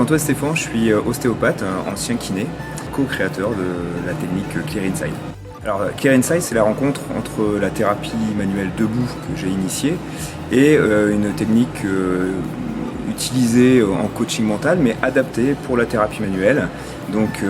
Antoine Stéphane, je suis ostéopathe, ancien kiné, co-créateur de la technique Clear Inside. Alors Clear Inside, c'est la rencontre entre la thérapie manuelle debout que j'ai initiée et une technique utilisée en coaching mental mais adaptée pour la thérapie manuelle, donc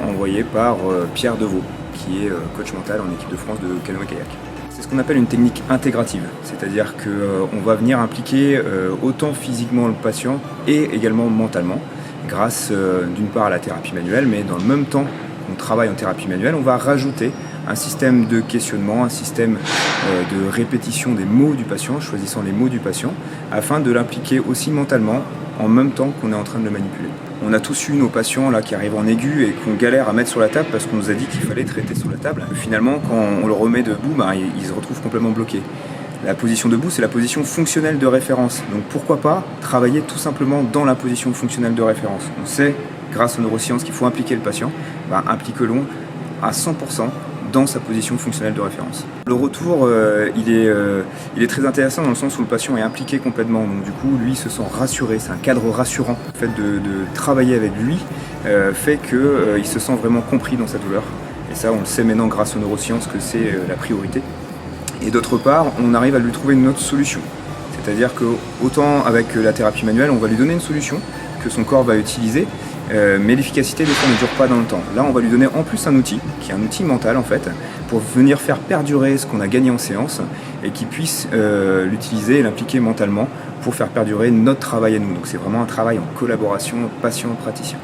envoyée par Pierre Deveau, qui est coach mental en équipe de France de canoë-kayak. C'est ce qu'on appelle une technique intégrative, c'est-à-dire qu'on va venir impliquer autant physiquement le patient et également mentalement, grâce d'une part à la thérapie manuelle, mais dans le même temps qu'on travaille en thérapie manuelle, on va rajouter un système de questionnement, un système de répétition des mots du patient, choisissant les mots du patient, afin de l'impliquer aussi mentalement en même temps qu'on est en train de le manipuler. On a tous eu nos patients là, qui arrivent en aigu et qu'on galère à mettre sur la table parce qu'on nous a dit qu'il fallait traiter sur la table. Finalement, quand on le remet debout, il se retrouve complètement bloqué. La position debout, c'est la position fonctionnelle de référence. Donc pourquoi pas travailler tout simplement dans la position fonctionnelle de référence. On sait, grâce aux neurosciences, qu'il faut impliquer le patient. Impliquons-le à 100% dans sa position fonctionnelle de référence. Le retour, il est très intéressant dans le sens où le patient est impliqué complètement. Donc du coup, lui se sent rassuré. C'est un cadre rassurant. Le fait de travailler avec lui fait qu'il se sent vraiment compris dans sa douleur. Et ça, on le sait maintenant grâce aux neurosciences que c'est la priorité. Et d'autre part, on arrive à lui trouver une autre solution. C'est-à-dire que autant avec la thérapie manuelle, on va lui donner une solution que son corps va utiliser, mais l'efficacité des fois ne dure pas dans le temps. Là, on va lui donner en plus un outil, qui est un outil mental en fait, pour venir faire perdurer ce qu'on a gagné en séance et qu'il puisse l'utiliser et l'impliquer mentalement pour faire perdurer notre travail à nous. Donc c'est vraiment un travail en collaboration patient-praticien.